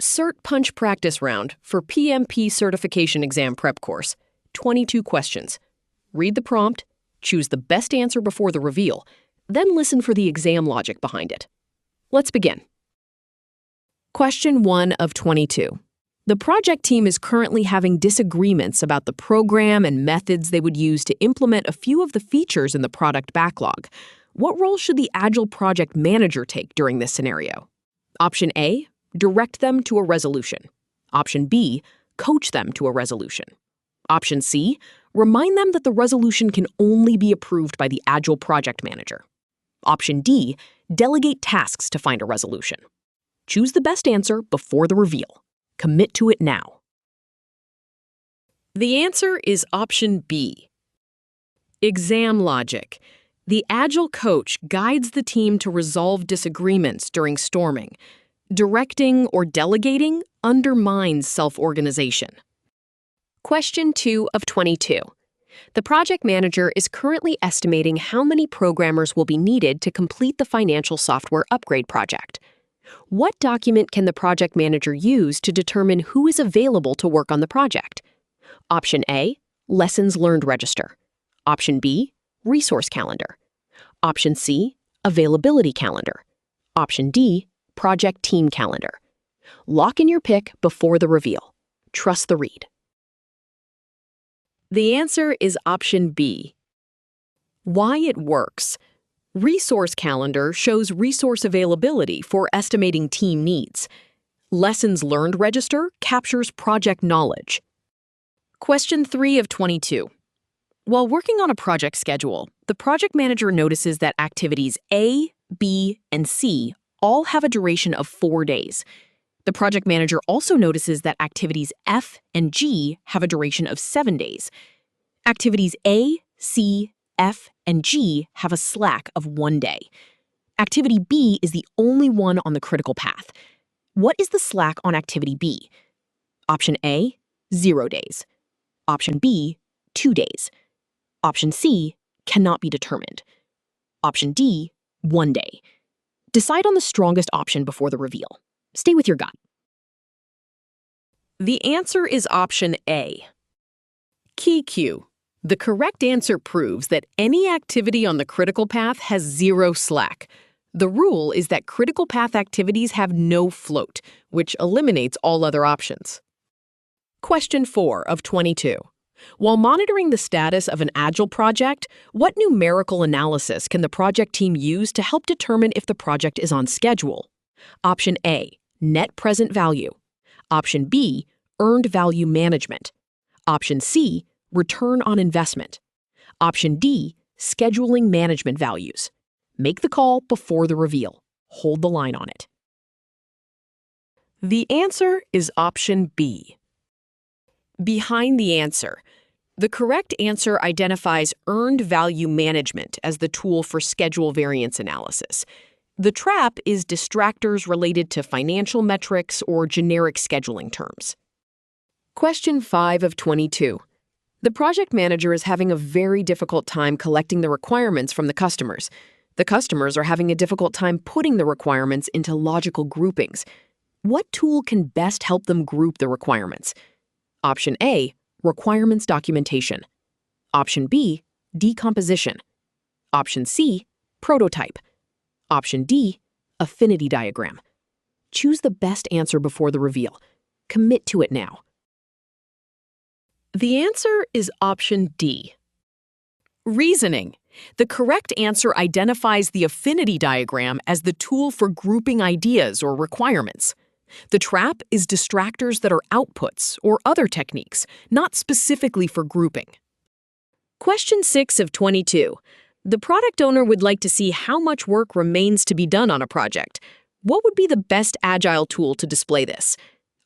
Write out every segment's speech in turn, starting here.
CertPunch practice round for PMP certification exam prep course. 22 questions. Read the prompt, choose the best answer before the reveal, then listen for the exam logic behind it. Let's begin. Question 1 of 22. The project team is currently having disagreements about the program and methods they would use to implement a few of the features in the product backlog. What role should the Agile project manager take during this scenario? Option A, direct them to a resolution. Option B, coach them to a resolution. Option C, remind them that the resolution can only be approved by the Agile project manager. Option D, delegate tasks to find a resolution. Choose the best answer before the reveal. Commit to it now. The answer is option B. Exam logic. The Agile coach guides the team to resolve disagreements during storming. Directing or delegating undermines self-organization. Question 2 of 22. The project manager is currently estimating how many programmers will be needed to complete the financial software upgrade project. What document can the project manager use to determine who is available to work on the project? Option A, Lessons Learned Register. Option B, Resource Calendar. Option C, Availability Calendar. Option D, Project Team Calendar. Lock in your pick before the reveal. Trust the read. The answer is option B. Why it works. Resource Calendar shows resource availability for estimating team needs. Lessons Learned Register captures project knowledge. Question 3 of 22. While working on a project schedule, the project manager notices that activities A, B, and C all have a duration of 4 days. The project manager also notices that activities F and G have a duration of 7 days. Activities A, C, F, and G have a slack of 1 day. Activity B is the only one on the critical path. What is the slack on activity B? Option A, 0 days. Option B, 2 days. Option C, cannot be determined. Option D, 1 day. Decide on the strongest option before the reveal. Stay with your gut. The answer is option A. Key cue. The correct answer proves that any activity on the critical path has 0 slack. The rule is that critical path activities have no float, which eliminates all other options. Question 4 of 22. While monitoring the status of an Agile project, what numerical analysis can the project team use to help determine if the project is on schedule? Option A, net present value. Option B, earned value management. Option C, return on investment. Option D, scheduling management values. Make the call before the reveal. Hold the line on it. The answer is option B. Behind the answer. The correct answer identifies earned value management as the tool for schedule variance analysis. The trap is distractors related to financial metrics or generic scheduling terms. Question 5 of 22. The project manager is having a very difficult time collecting the requirements from the customers. The customers are having a difficult time putting the requirements into logical groupings. What tool can best help them group the requirements? Option A, requirements documentation. Option B, decomposition. Option C, prototype. Option D, affinity diagram. Choose the best answer before the reveal. Commit to it now. The answer is option D. Reasoning. The correct answer identifies the affinity diagram as the tool for grouping ideas or requirements. The trap is distractors that are outputs or other techniques, not specifically for grouping. Question 6 of 22. The product owner would like to see how much work remains to be done on a project. What would be the best Agile tool to display this?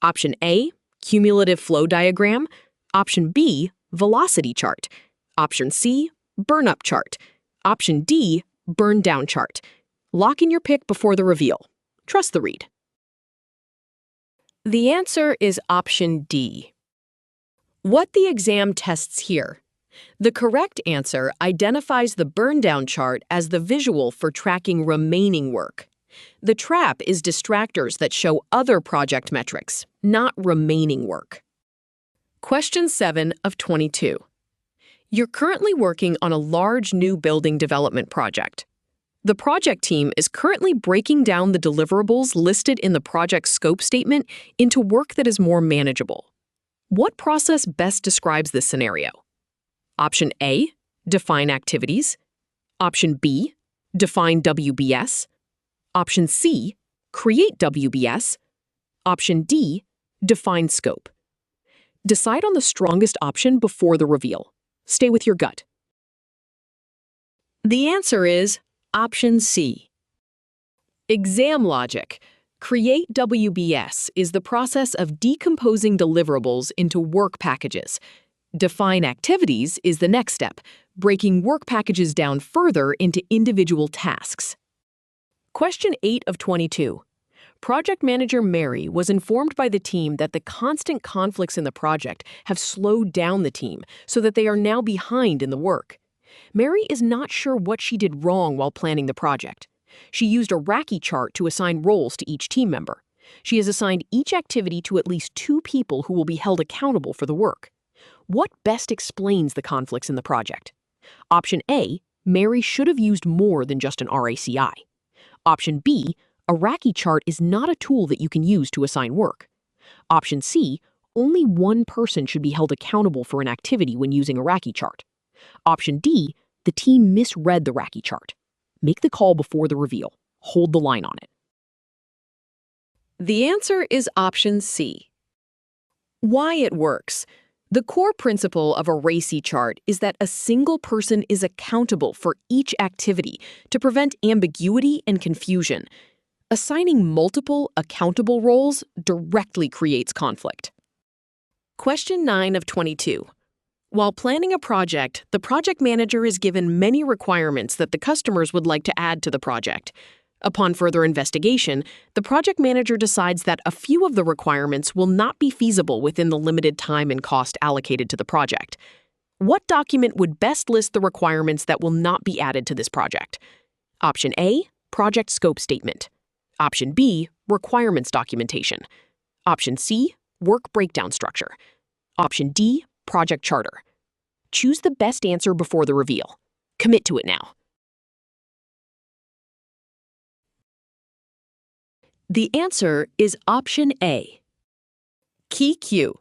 Option A, cumulative flow diagram. Option B, velocity chart. Option C, burn-up chart. Option D, burn-down chart. Lock in your pick before the reveal. Trust the read. The answer is option D. What the exam tests here. The correct answer identifies the burn-down chart as the visual for tracking remaining work. The trap is distractors that show other project metrics, not remaining work. Question 7 of 22. You're currently working on a large new building development project. The project team is currently breaking down the deliverables listed in the project scope statement into work that is more manageable. What process best describes this scenario? Option A, define activities. Option B, define WBS. Option C, create WBS. Option D, define scope. Decide on the strongest option before the reveal. Stay with your gut. The answer is Option C. Exam logic. Create WBS is the process of decomposing deliverables into work packages. Define activities is the next step, breaking work packages down further into individual tasks. Question 8 of 22. Project manager Mary was informed by the team that the constant conflicts in the project have slowed down the team so that they are now behind in the work. Mary is not sure what she did wrong while planning the project. She used a Racky chart to assign roles to each team member. She has assigned each activity to at least 2 people who will be held accountable for the work. What best explains the conflicts in the project? Option A, Mary should have used more than just an RACI. Option B, a Racky chart is not a tool that you can use to assign work. Option C, only one person should be held accountable for an activity when using a Racky chart. Option D, the team misread the Racky chart. Make the call before the reveal. Hold the line on it. The answer is option C. Why it works. The core principle of a RACI chart is that a single person is accountable for each activity to prevent ambiguity and confusion. Assigning multiple accountable roles directly creates conflict. Question 9 of 22. While planning a project, the project manager is given many requirements that the customers would like to add to the project. Upon further investigation, the project manager decides that a few of the requirements will not be feasible within the limited time and cost allocated to the project. What document would best list the requirements that will not be added to this project? Option A, project scope statement. Option B, requirements documentation. Option C, work breakdown structure. Option D, project charter. Choose the best answer before the reveal. Commit to it now. The answer is option A. Key cue.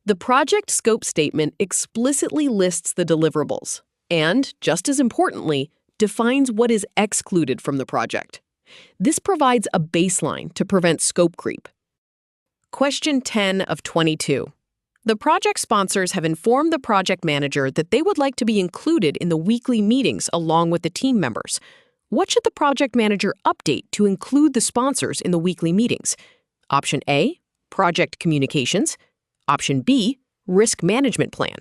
The project scope statement explicitly lists the deliverables and, just as importantly, defines what is excluded from the project. This provides a baseline to prevent scope creep. Question 10 of 22. The project sponsors have informed the project manager that they would like to be included in the weekly meetings along with the team members. What should the project manager update to include the sponsors in the weekly meetings? Option A, project communications. Option B, risk management plan.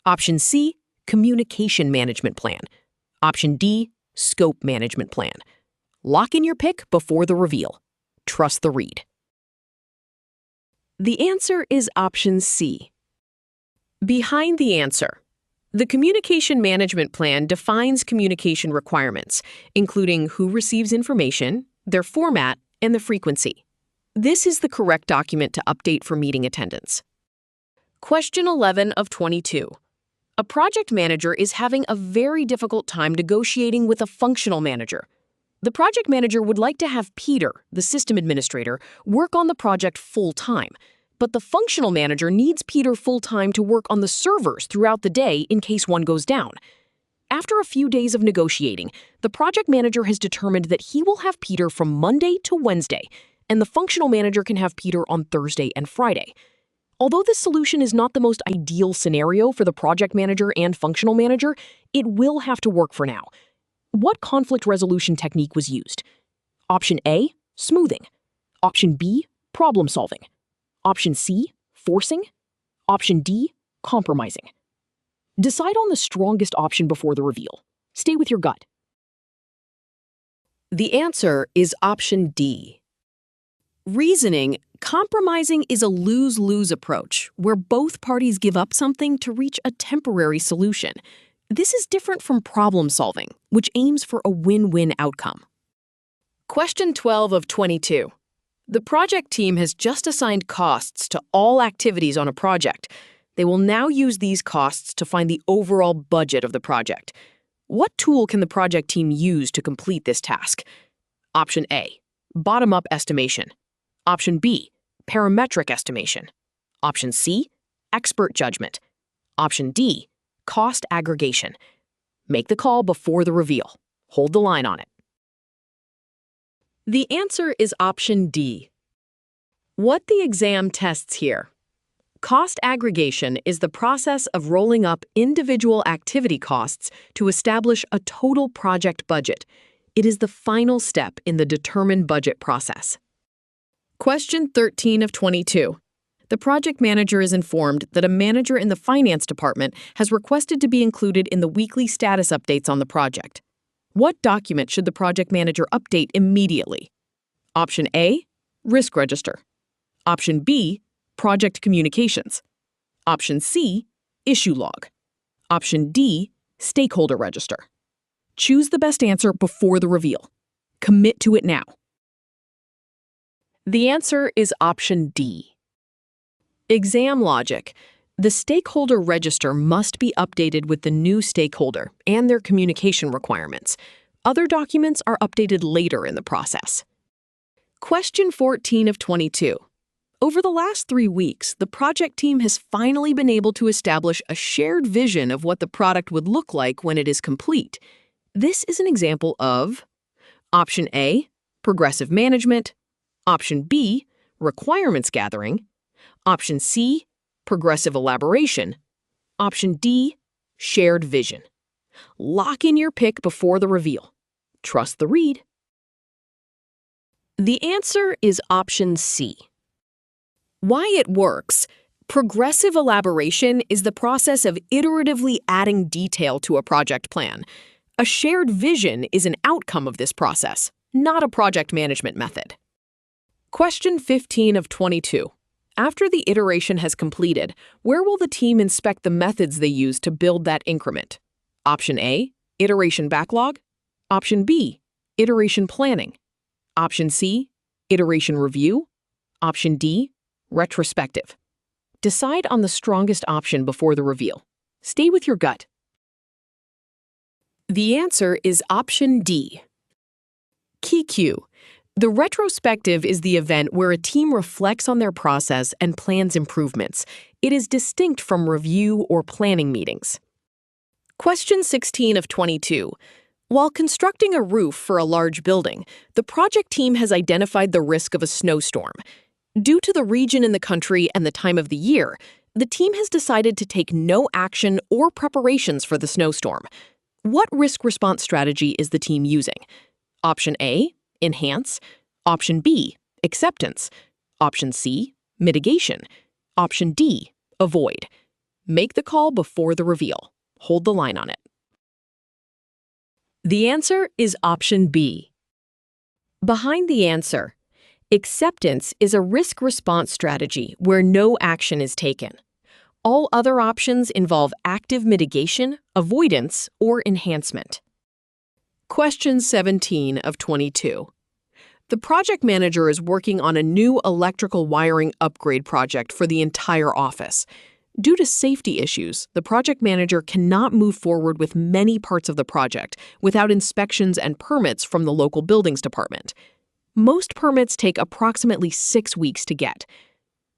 Option C, communication management plan. Option D, scope management plan. Lock in your pick before the reveal. Trust the read. The answer is option C. Behind the answer. The communication management plan defines communication requirements, including who receives information, their format, and the frequency. This is the correct document to update for meeting attendance. Question 11 of 22. A project manager is having a very difficult time negotiating with a functional manager. The project manager would like to have Peter, the system administrator, work on the project full-time, but the functional manager needs Peter full-time to work on the servers throughout the day in case one goes down. After a few days of negotiating, the project manager has determined that he will have Peter from Monday to Wednesday, and the functional manager can have Peter on Thursday and Friday. Although this solution is not the most ideal scenario for the project manager and functional manager, it will have to work for now. What conflict resolution technique was used? Option A, smoothing. Option B, problem solving. Option C, forcing. Option D, compromising. Decide on the strongest option before the reveal. Stay with your gut. The answer is option D. Reasoning, compromising is a lose-lose approach where both parties give up something to reach a temporary solution. This is different from problem solving, which aims for a win-win outcome. Question 12 of 22. The project team has just assigned costs to all activities on a project. They will now use these costs to find the overall budget of the project. What tool can the project team use to complete this task? Option A, bottom-up estimation. Option B, parametric estimation. Option C, expert judgment. Option D, cost aggregation. Make the call before the reveal. Hold the line on it. The answer is option D. What the exam tests here. Cost aggregation is the process of rolling up individual activity costs to establish a total project budget. It is the final step in the determine budget process. Question 13 of 22. The project manager is informed that a manager in the finance department has requested to be included in the weekly status updates on the project. What document should the project manager update immediately? Option A, risk register. Option B, project communications. Option C, issue log. Option D, stakeholder register. Choose the best answer before the reveal. Commit to it now. The answer is option D. Exam logic. The stakeholder register must be updated with the new stakeholder and their communication requirements. Other documents are updated later in the process. Question 14 of 22. Over the last 3 weeks, the project team has finally been able to establish a shared vision of what the product would look like when it is complete. This is an example of Option A, progressive management. Option B, requirements gathering. Option C, progressive elaboration. Option D, shared vision. Lock in your pick before the reveal. Trust the read. The answer is option C. Why it works. Progressive elaboration is the process of iteratively adding detail to a project plan. A shared vision is an outcome of this process, not a project management method. Question 15 of 22. After the iteration has completed, where will the team inspect the methods they use to build that increment? Option A, iteration backlog. Option B, iteration planning. Option C, iteration review. Option D, retrospective. Decide on the strongest option before the reveal. Stay with your gut. The answer is option D. Key cue. The retrospective is the event where a team reflects on their process and plans improvements. It is distinct from review or planning meetings. Question 16 of 22. While constructing a roof for a large building, the project team has identified the risk of a snowstorm. Due to the region in the country and the time of the year, the team has decided to take no action or preparations for the snowstorm. What risk response strategy is the team using? Option A, enhance. Option B, acceptance. Option C, mitigation. Option D, avoid. Make the call before the reveal. Hold the line on it. The answer is option B. Behind the answer, acceptance is a risk response strategy where no action is taken. All other options involve active mitigation, avoidance, or enhancement. Question 17 of 22. The project manager is working on a new electrical wiring upgrade project for the entire office. Due to safety issues, the project manager cannot move forward with many parts of the project without inspections and permits from the local buildings department. Most permits take approximately 6 weeks to get.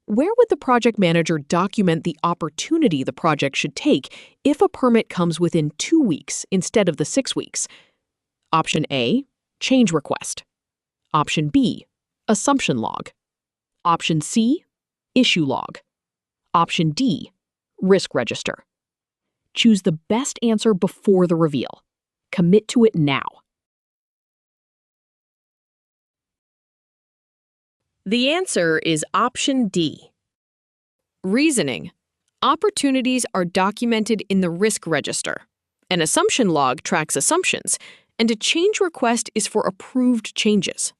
Where would the project manager document the opportunity the project should take if a permit comes within 2 weeks instead of the 6 weeks? Option A, change request. Option B, assumption log. Option C, issue log. Option D, risk register. Choose the best answer before the reveal. Commit to it now. The answer is option D. Reasoning. Opportunities are documented in the risk register. An assumption log tracks assumptions, and a change request is for approved changes.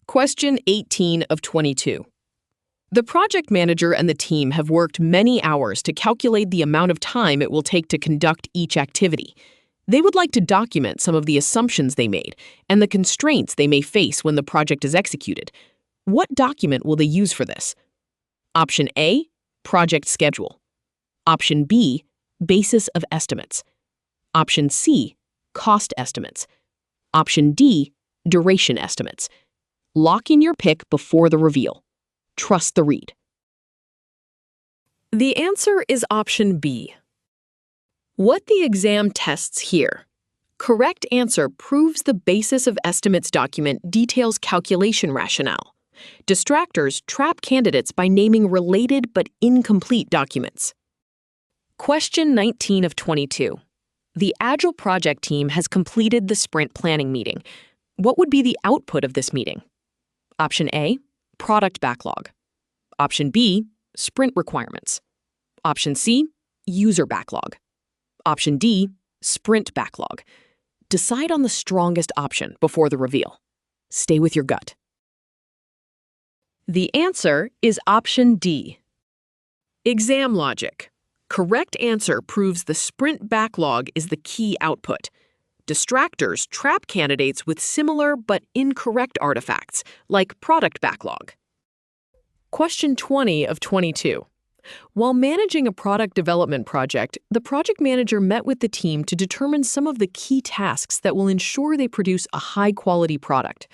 Question 18 of 22. The project manager and the team have worked many hours to calculate the amount of time it will take to conduct each activity. They would like to document some of the assumptions they made and the constraints they may face when the project is executed. What document will they use for this? Option A, project schedule. Option B, basis of estimates. Option C, cost estimates. Option D, duration estimates. Lock in your pick before the reveal. Trust the read. The answer is option B. What the exam tests here. Correct answer proves the basis of estimates document details calculation rationale. Distractors trap candidates by naming related but incomplete documents. Question 19 of 22. The Agile project team has completed the sprint planning meeting. What would be the output of this meeting? Option A, product backlog. Option B, sprint requirements. Option C, user backlog. Option D, sprint backlog. Decide on the strongest option before the reveal. Stay with your gut. The answer is option D. Exam logic. Correct answer proves the sprint backlog is the key output. Distractors trap candidates with similar but incorrect artifacts, like product backlog. Question 20 of 22. While managing a product development project, the project manager met with the team to determine some of the key tasks that will ensure they produce a high-quality product.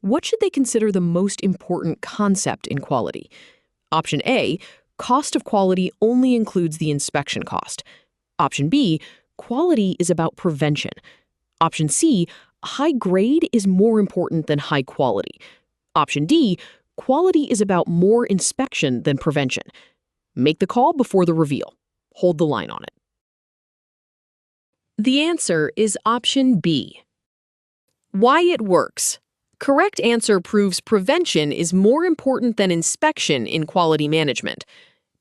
What should they consider the most important concept in quality? Option A, cost of quality only includes the inspection cost. Option B, quality is about prevention. Option C, high grade is more important than high quality. Option D, quality is about more inspection than prevention. Make the call before the reveal. Hold the line on it. The answer is option B. Why it works. Correct answer proves prevention is more important than inspection in quality management.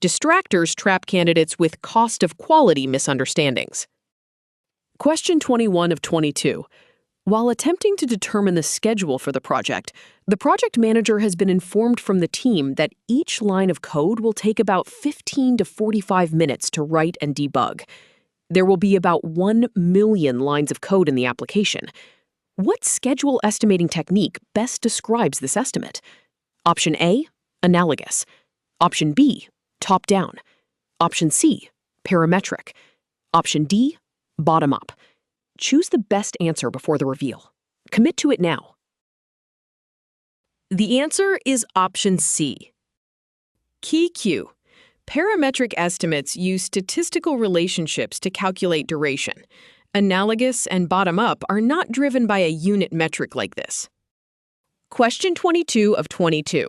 Distractors trap candidates with cost of quality misunderstandings. Question 21 of 22. While attempting to determine the schedule for the project manager has been informed from the team that each line of code will take about 15 to 45 minutes to write and debug. There will be about 1 million lines of code in the application. What schedule estimating technique best describes this estimate? Option A, analogous. Option B, top-down. Option C, parametric. Option D, bottom-up. Choose the best answer before the reveal. Commit to it now. The answer is option C. Key cue. Parametric estimates use statistical relationships to calculate duration. Analogous and bottom-up are not driven by a unit metric like this. Question 22 of 22.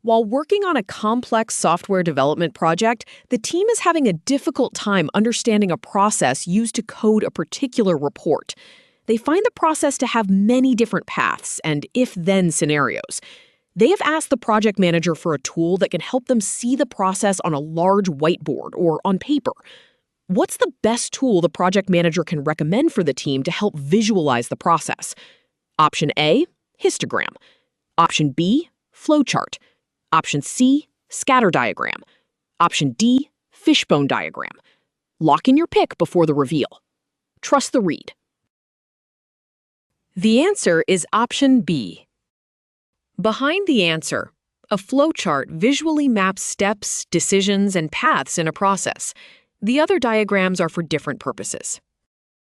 While working on a complex software development project, the team is having a difficult time understanding a process used to code a particular report. They find the process to have many different paths and if-then scenarios. They have asked the project manager for a tool that can help them see the process on a large whiteboard or on paper. What's the best tool the project manager can recommend for the team to help visualize the process? Option A, histogram. Option B, flowchart. Option C, scatter diagram. Option D, fishbone diagram. Lock in your pick before the reveal. Trust the read. The answer is option B. Behind the answer, a flowchart visually maps steps, decisions, and paths in a process. The other diagrams are for different purposes.